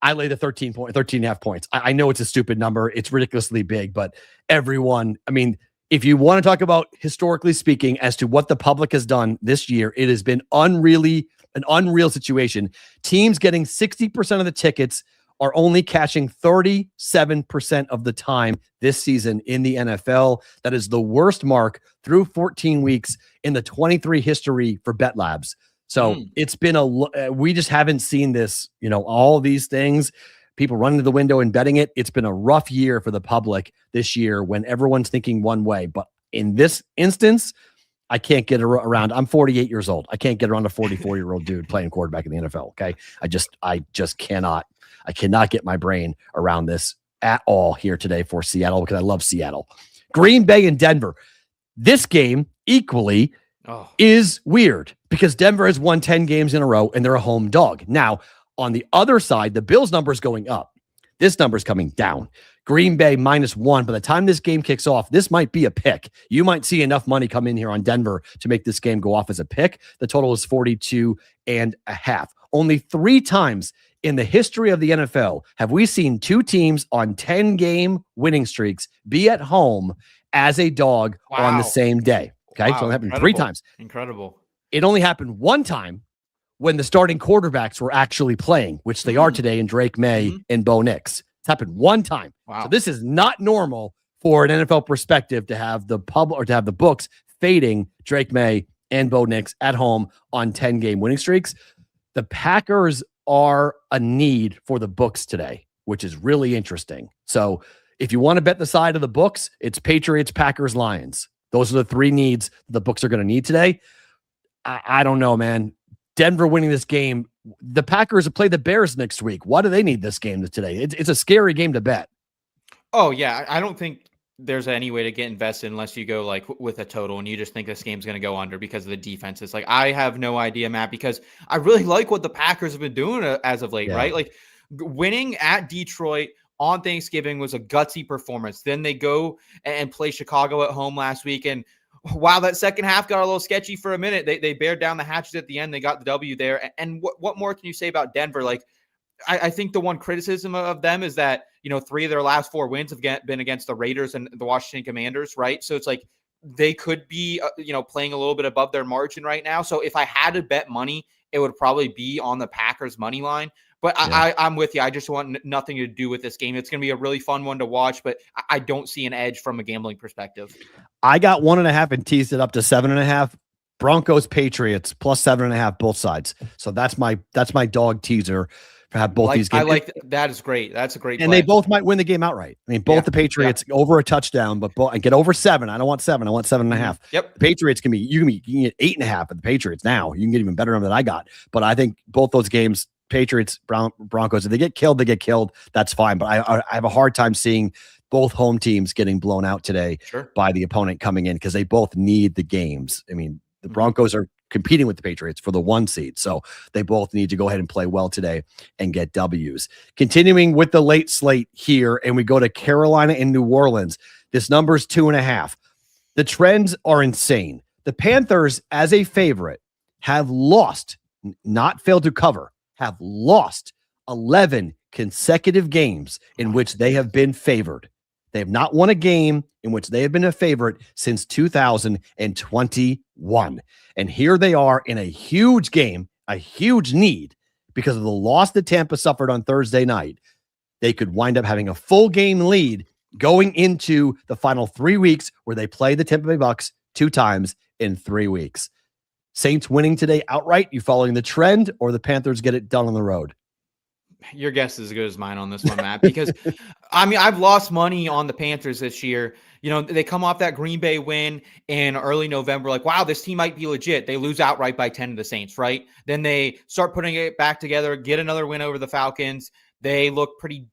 I lay the 13.5 points. I know it's a stupid number. It's ridiculously big, but everyone, I mean, if you want to talk about historically speaking as to what the public has done this year, it has been an unreal situation. Teams getting 60% of the tickets are only cashing 37% of the time this season in the NFL. That is the worst mark through 14 weeks in the 23 history for Bet Labs. So it's been we just haven't seen this, all these things, people running to the window and betting it. It's been a rough year for the public this year when everyone's thinking one way. But in this instance, I can't get around. I'm 48 years old. I can't get around a 44-year-old dude playing quarterback in the NFL. Okay. I just cannot get my brain around this at all here today for Seattle because I love Seattle. Green Bay and Denver. This game equally is weird because Denver has won 10 games in a row and they're a home dog. Now, on the other side, the Bills number is going up. This number is coming down. Green Bay -1. By the time this game kicks off, this might be a pick. You might see enough money come in here on Denver to make this game go off as a pick. The total is 42.5. Only 3 times in the history of the NFL have we seen 2 teams on 10-game winning streaks be at home as a dog on the same day. Okay, so it happened 3 times. Incredible. It only happened 1 time when the starting quarterbacks were actually playing, which they are today in Drake May and Bo Nix. It's happened 1 time. Wow. So this is not normal for an NFL perspective to have the books fading Drake May and Bo Nix at home on 10-game winning streaks. The Packers are a need for the books today, which is really interesting. So if you want to bet the side of the books, it's Patriots, Packers, Lions. Those are the 3 needs the books are going to need today. I don't know, man. Denver winning this game. The Packers play the Bears next week. Why do they need this game today? It's a scary game to bet. Oh, yeah. I don't think there's any way to get invested unless you go like with a total and you just think this game's going to go under because of the defenses. Like, I have no idea, Matt, because I really like what the Packers have been doing as of late, right? Like, winning at Detroit on Thanksgiving was a gutsy performance. Then they go and play Chicago at home last week. And wow, that second half got a little sketchy for a minute. They bared down the hatches at the end. They got the W there. And what more can you say about Denver? Like, I think the one criticism of them is that, 3 of their last 4 wins have been against the Raiders and the Washington Commanders, right? So it's like they could be, playing a little bit above their margin right now. So if I had to bet money, it would probably be on the Packers money line. But I'm with you. I just want nothing to do with this game. It's going to be a really fun one to watch, but I don't see an edge from a gambling perspective. I got 1.5 and teased it up to 7.5. Broncos, Patriots plus 7.5, both sides. So that's my dog teaser for have both these games. I like that. Is great. That's a great and play. They both might win the game outright. I mean, both the Patriots over a touchdown, but I get over 7. I don't want 7. I want 7.5. Yep. The Patriots you can get 8.5 of the Patriots now. You can get even better than I got. But I think both those games, Patriots, Broncos, if they get killed, they get killed. That's fine. But I have a hard time seeing both home teams getting blown out today by the opponent coming in because they both need the games. I mean, the Broncos are competing with the Patriots for the 1 seed. So they both need to go ahead and play well today and get W's. Continuing with the late slate here, and we go to Carolina and New Orleans. This number is 2.5. The trends are insane. The Panthers, as a favorite, have lost, not failed to cover, have lost 11 consecutive games in which they have been favored. They have not won a game in which they have been a favorite since 2021. And here they are in a huge game, a huge need because of the loss that Tampa suffered on Thursday night. They could wind up having a full game lead going into the final 3 weeks where they play the Tampa Bay Bucks 2 times in 3 weeks. Saints winning today outright. You following the trend, or the Panthers get it done on the road? Your guess is as good as mine on this one, Matt, because I mean, I've lost money on the Panthers this year. They come off that Green Bay win in early November, like, wow, this team might be legit. They lose outright by 10 to the Saints, right? Then they start putting it back together, get another win over the Falcons. They look pretty,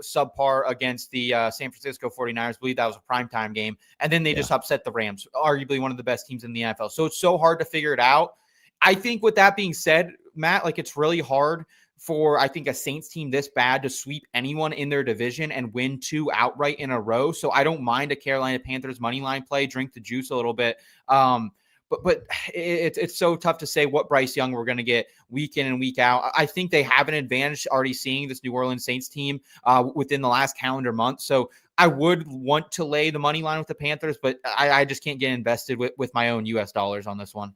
subpar against the San Francisco 49ers. I believe that was a primetime game. And then they just upset the Rams, arguably one of the best teams in the NFL. So it's so hard to figure it out. I think with that being said, Matt, like, it's really hard for, I think, a Saints team this bad to sweep anyone in their division and win 2 outright in a row. So I don't mind a Carolina Panthers money line play, drink the juice a little bit. But it's so tough to say what Bryce Young we're going to get week in and week out. I think they have an advantage already seeing this New Orleans Saints team within the last calendar month. So I would want to lay the money line with the Panthers, but I just can't get invested with my own US dollars on this one.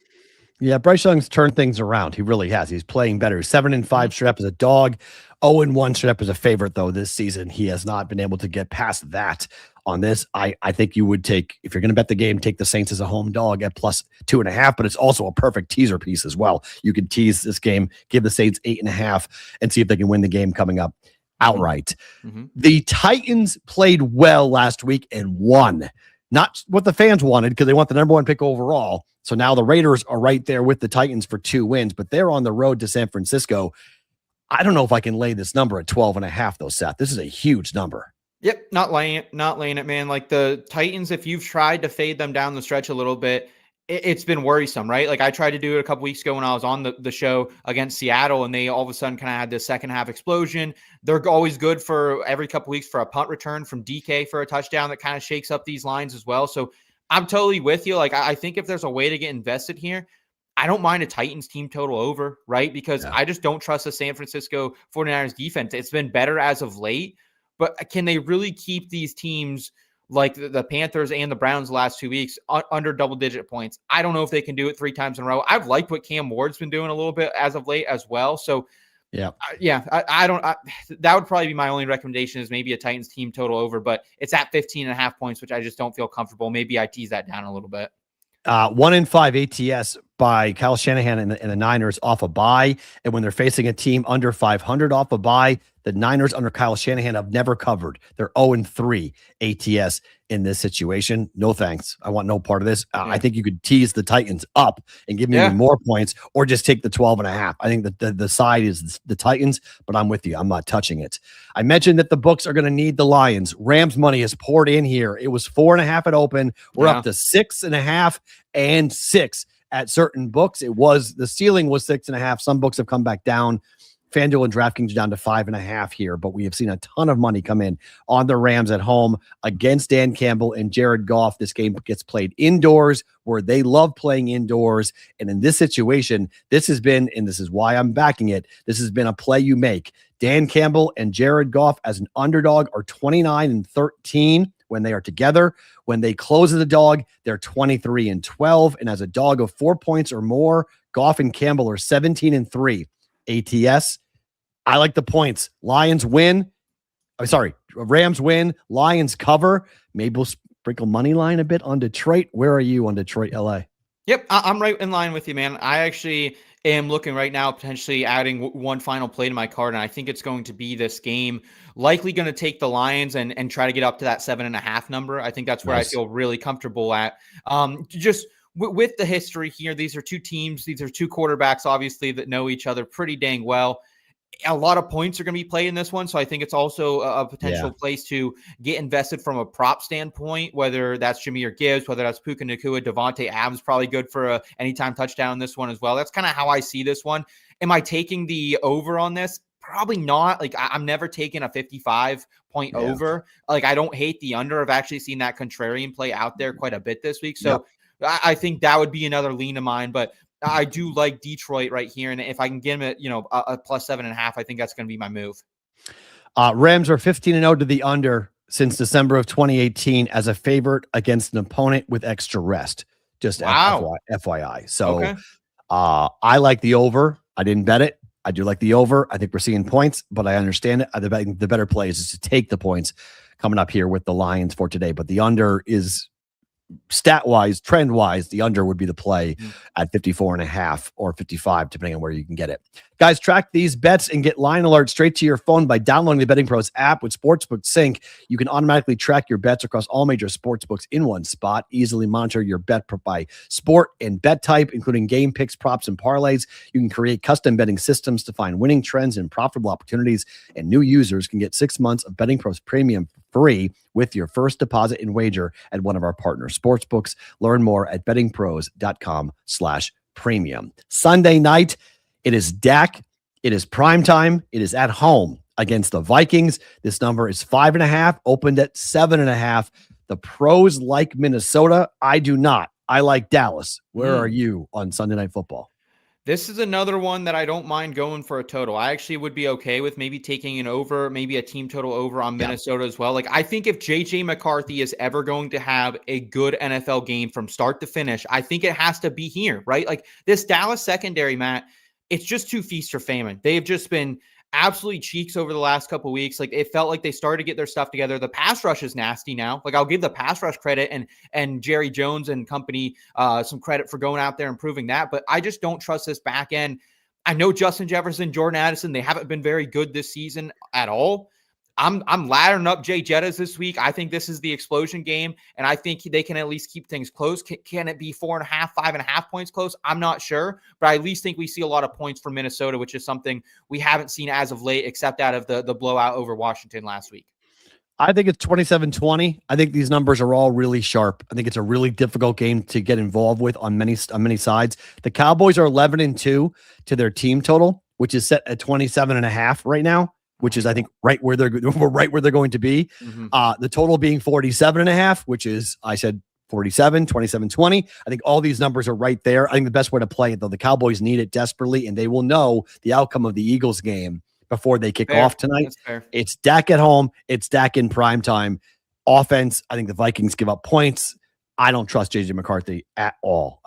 Yeah, Bryce Young's turned things around. He really has. He's playing better. 7-5 straight up as a dog. 0-1 straight up as a favorite, though, this season. He has not been able to get past that on this. I think you would take, if you're going to bet the game, take the Saints as a home dog at plus 2.5, but it's also a perfect teaser piece as well. You can tease this game, give the Saints 8.5, and see if they can win the game coming up outright. The Titans played well last week and won. Not what the fans wanted, because they want the number 1 pick overall. So now the Raiders are right there with the Titans for 2 wins, but they're on the road to San Francisco. I don't know if I can lay this number at 12.5, though, Seth. This is a huge number. Yep, not laying it, man. Like, the Titans, if you've tried to fade them down the stretch a little bit, it's been worrisome, right? Like, I tried to do it a couple weeks ago when I was on the show against Seattle, and they all of a sudden kind of had this second half explosion. They're always good for every couple weeks for a punt return from DK for a touchdown that kind of shakes up these lines as well. So I'm totally with you. Like, I think if there's a way to get invested here, I don't mind a Titans team total over, right? Because I just don't trust the San Francisco 49ers defense. It's been better as of late, but can they really keep these teams like the Panthers and the Browns the last 2 weeks under double-digit points? I don't know if they can do it 3 times in a row. I've liked what Cam Ward's been doing a little bit as of late as well. So, that would probably be my only recommendation, is maybe a Titans team total over, but it's at 15.5 points, which I just don't feel comfortable. Maybe I tease that down a little bit. 1-5 ATS by Kyle Shanahan and the Niners off a bye. And when they're facing a team under 500 off a bye, the Niners under Kyle Shanahan have never covered. They're 0-3 ATS in this situation. No thanks. I want no part of this. I think you could tease the Titans up and give me even more points, or just take the 12.5. I think that the side is the Titans, but I'm with you. I'm not touching it. I mentioned that the books are going to need the Lions. Rams money is poured in here. It was 4.5 at open. We're up to 6.5 and 6 at certain books. The ceiling was 6.5. Some books have come back down. FanDuel and DraftKings are down to 5.5 here, but we have seen a ton of money come in on the Rams at home against Dan Campbell and Jared Goff. This game gets played indoors, where they love playing indoors. And in this situation, this has been, and this is why I'm backing it, this has been a play you make. Dan Campbell and Jared Goff as an underdog are 29-13 when they are together. When they close as a dog, they're 23-12. And as a dog of 4 points or more, Goff and Campbell are 17-3. ATS, I like the points. Lions win. Rams win. Lions cover. Maybe we'll sprinkle money line a bit on Detroit. Where are you on Detroit, LA? Yep, I'm right in line with you, man. I actually am looking right now, potentially adding one final play to my card, and I think it's going to be this game. Likely going to take the Lions and try to get up to that 7.5 number. I think that's where I feel really comfortable at. Just with the history here, these are two teams. These are two quarterbacks, obviously, that know each other pretty dang well. A lot of points are going to be played in this one. So I think it's also a potential place to get invested from a prop standpoint, whether that's Jahmyr Gibbs, whether that's Puka Nacua, Devontae Adams, probably good for a anytime touchdown in this one as well. That's kind of how I see this one. Am I taking the over on this? Probably not. Like I'm never taking a 55-point over. Like I don't hate the under. I've actually seen that contrarian play out there quite a bit this week. So I think that would be another lean of mine, but I do like Detroit right here. And if I can get him at, a plus 7.5, I think that's going to be my move. Rams are 15-0 to the under since December of 2018 as a favorite against an opponent with extra rest. Just FYI. So I like the over. I didn't bet it. I do like the over. I think we're seeing points, but I understand it. The better play is to take the points coming up here with the Lions for today. But the under is stat-wise, trend-wise, the under would be the play at 54.5 or 55, depending on where you can get it. Guys, track these bets and get line alerts straight to your phone by downloading the BettingPros app with Sportsbook Sync. You can automatically track your bets across all major sportsbooks in one spot. Easily monitor your bet by sport and bet type, including game picks, props, and parlays. You can create custom betting systems to find winning trends and profitable opportunities. And new users can get 6 months of BettingPros Premium free with your first deposit and wager at one of our partner sportsbooks. Learn more at bettingpros.com/premium. Sunday night, it is Dak. It is prime time. It is at home against the Vikings. This number is 5.5, opened at 7.5. The pros like Minnesota. I do not. I like Dallas. Where are you on Sunday Night Football? This is another one that I don't mind going for a total. I actually would be okay with maybe taking an over, maybe a team total over on Minnesota as well. Like I think if JJ McCarthy is ever going to have a good NFL game from start to finish, I think it has to be here, right? Like this Dallas secondary, Matt, it's just too feast or famine. They've just been absolutely cheeks over the last couple of weeks. Like it felt like they started to get their stuff together. The pass rush is nasty now. Like I'll give the pass rush credit and Jerry Jones and company some credit for going out there and proving that. But I just don't trust this back end. I know Justin Jefferson, Jordan Addison, they haven't been very good this season at all. I'm laddering up Jay Jettas this week. I think this is the explosion game, and I think they can at least keep things close. Can it be 4.5, 5.5 points close? I'm not sure, but I at least think we see a lot of points from Minnesota, which is something we haven't seen as of late, except out of the blowout over Washington last week. I think it's 27-20. I think these numbers are all really sharp. I think it's a really difficult game to get involved with on many sides. The Cowboys are 11-2 to their team total, which is set at 27.5 right now, which is, I think, right where they're going to be. The total being 47.5, which is, I said 47, 27-20. I think all these numbers are right there. I think the best way to play it, though, the Cowboys need it desperately, and they will know the outcome of the Eagles game before they kick off tonight. It's Dak at home. It's Dak in prime time. Offense, I think the Vikings give up points. I don't trust JJ McCarthy at all.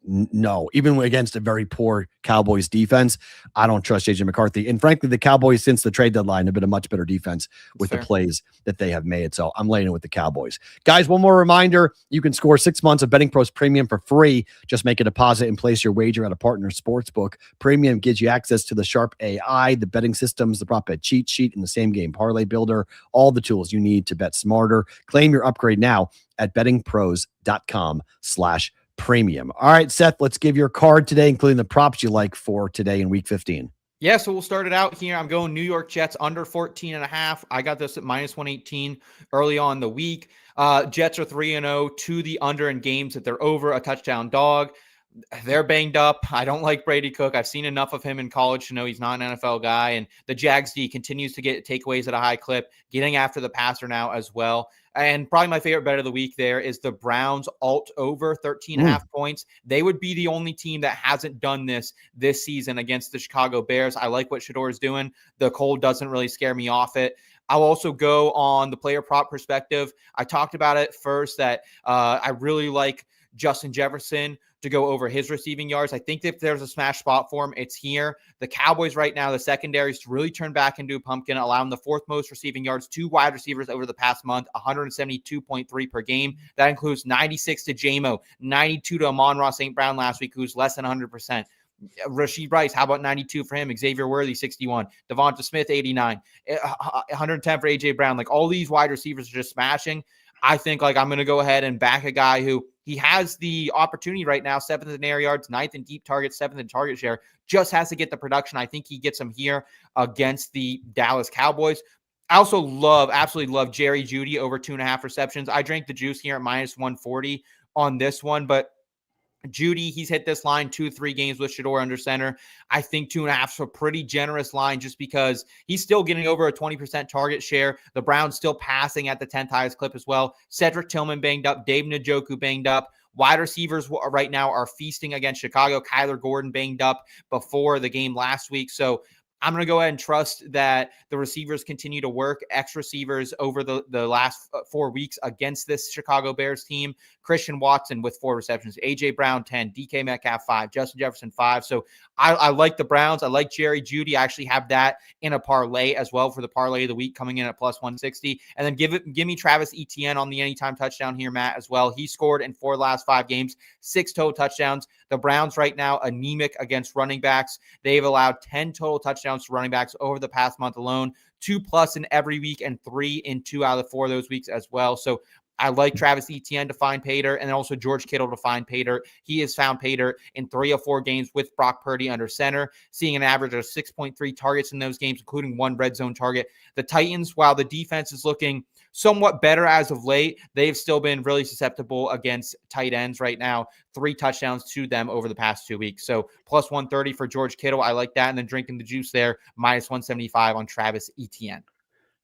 No, even against a very poor Cowboys defense, I don't trust JJ McCarthy. And frankly, the Cowboys since the trade deadline have been a much better defense with the plays that they have made. So I'm laying it with the Cowboys. Guys, one more reminder, you can score 6 months of BettingPros Premium for free. Just make a deposit and place your wager at a partner sportsbook. Premium gives you access to the Sharp AI, the betting systems, the prop bet cheat sheet, and the same game parlay builder, all the tools you need to bet smarter. Claim your upgrade now at bettingpros.com/premium. All right, Seth, let's give your card today, including the props you like for today in week 15. Yeah, so we'll start it out here. I'm going New York Jets under 14.5. I got this at -118 early on in the week. Jets are 3-0 to the under in games that they're over a touchdown dog. they're banged up. I don't like Brady Cook. I've seen enough of him in college to know he's not an NFL guy. And the Jags D continues to get takeaways at a high clip, getting after the passer now as well. And probably my favorite bet of the week there is the Browns alt over 13.5 points. They would be the only team that hasn't done this season against the Chicago Bears. I like what Shedeur is doing. The cold doesn't really scare me off it. I'll also go on the player prop perspective. I talked about it first that I really like Justin Jefferson to go over his receiving yards. I think if there's a smash spot for him, it's here. The Cowboys right now, the secondaries to really turn back into a pumpkin, allowing the fourth most receiving yards to wide receivers over the past month, 172.3 per game. That includes 96 to J-Mo, 92 to Amon-Ra St. Brown last week, who's less than 100%. Rashid Rice, how about 92 for him? Xavier Worthy, 61. Devonta Smith, 89. 110 for A.J. Brown. Like, all these wide receivers are just smashing. I think, like, I'm going to go ahead and back a guy who he has the opportunity right now, 7th in air yards, 9th in deep targets, 7th in target share, just has to get the production. I think he gets them here against the Dallas Cowboys. I also absolutely love Jerry Jeudy over 2.5 receptions. I drank the juice here at minus 140 on this one, but Jeudy, he's hit this line 2-3 games with Shedeur under center. I think 2.5 is a pretty generous line just because he's still getting over a 20% target share. The Browns still passing at the 10th highest clip as well. Cedric Tillman banged up. Dave Njoku banged up. Wide receivers right now are feasting against Chicago. Kyler Gordon banged up before the game last week. So I'm going to go ahead and trust that the receivers continue to work. X receivers over the last 4 weeks against this Chicago Bears team. Christian Watson with 4 receptions. A.J. Brown, 10. DK Metcalf, 5. Justin Jefferson, 5. So I like the Browns. I like Jerry Jeudy. I actually have that in a parlay as well for the parlay of the week coming in at plus 160. And then give me Travis Etienne on the anytime touchdown here, Matt, as well. He scored in 4 last 5 games, 6 total touchdowns. The Browns right now anemic against running backs. They've allowed 10 total touchdowns to running backs over the past month alone, 2+ in every week and 3 in 2 out of 4 of those weeks as well. So I like Travis Etienne to find pay dirt, and also George Kittle to find pay dirt. He has found pay dirt in 3 of 4 games with Brock Purdy under center, seeing an average of 6.3 targets in those games, including 1 red zone target. The Titans, while the defense is looking somewhat better as of late, they've still been really susceptible against tight ends right now. 3 touchdowns to them over the past 2 weeks. So plus 130 for George Kittle. I like that. And then drinking the juice there, minus 175 on Travis Etienne.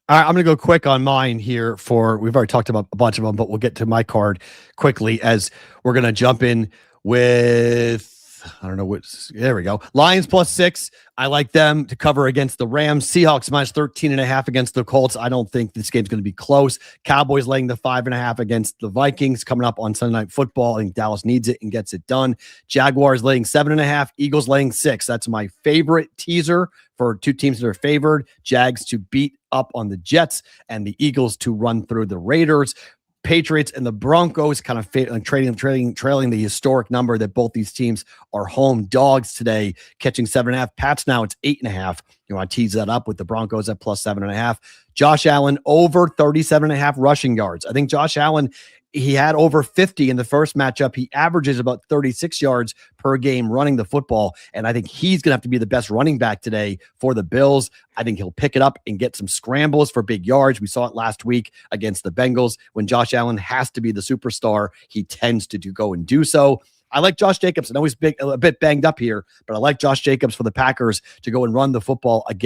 All right, I'm going to go quick on mine here we've already talked about a bunch of them, but we'll get to my card quickly as we're going to jump in with, I don't know what, there we go. Lions plus 6. I like them to cover against the Rams. Seahawks minus 13.5 against the Colts. I don't think this game's going to be close. Cowboys laying the 5.5 against the Vikings coming up on Sunday Night Football. I think Dallas needs it and gets it done. Jaguars laying 7.5. Eagles laying 6. That's my favorite teaser for 2 teams that are favored. Jags to beat up on the Jets and the Eagles to run through the Raiders. Patriots and the Broncos kind of trailing the historic number that both these teams are home dogs today, catching 7.5. Pats now it's 8.5. You want to tease that up with the Broncos at plus 7.5. Josh Allen over 37.5 rushing yards. I think Josh Allen, he had over 50 in the first matchup. He averages about 36 yards per game running the football. And I think he's going to have to be the best running back today for the Bills. I think he'll pick it up and get some scrambles for big yards. We saw it last week against the Bengals. When Josh Allen has to be the superstar, he tends to go and do so. I like Josh Jacobs. I know he's a bit banged up here, but I like Josh Jacobs for the Packers to go and run the football and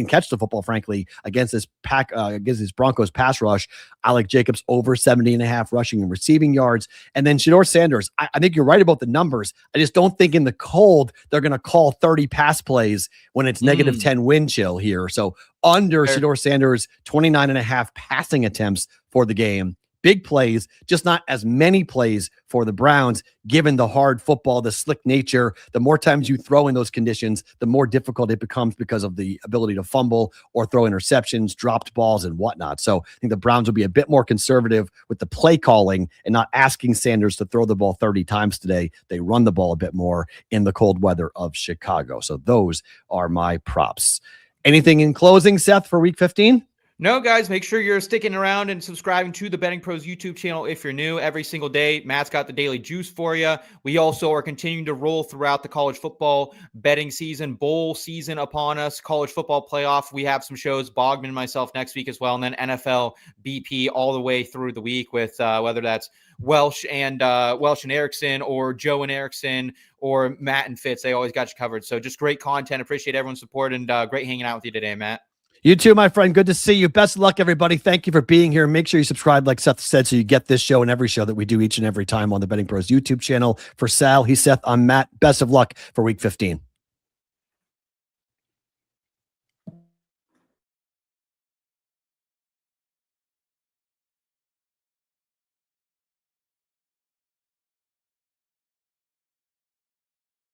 catch the football, frankly, against this Broncos pass rush. I like Jacobs over 70.5 rushing and receiving yards. And then Shedeur Sanders. I think you're right about the numbers. I just don't think in the cold they're going to call 30 pass plays when it's negative 10 wind chill here. So under Shedeur Sanders, 29.5 passing attempts for the game. Big plays, just not as many plays for the Browns, given the hard football, the slick nature. The more times you throw in those conditions, the more difficult it becomes because of the ability to fumble or throw interceptions, dropped balls, and whatnot. So I think the Browns will be a bit more conservative with the play calling and not asking Sanders to throw the ball 30 times today. They run the ball a bit more in the cold weather of Chicago. So those are my props. Anything in closing, Seth, for week 15? No, guys, make sure you're sticking around and subscribing to the Betting Pros YouTube channel if you're new. Every single day, Matt's got the daily juice for you. We also are continuing to roll throughout the college football betting season, bowl season upon us, college football playoff. We have some shows, Bogman and myself next week as well, and then NFL BP all the way through the week with whether that's Welsh and Erickson, or Joe and Erickson, or Matt and Fitz. They always got you covered. So just great content. Appreciate everyone's support, and great hanging out with you today, Matt. You too, my friend. Good to see you. Best of luck, everybody. Thank you for being here. Make sure you subscribe, like Seth said, so you get this show and every show that we do each and every time on the Betting Pros YouTube channel. For Sal, he's Seth. I'm Matt. Best of luck for week 15.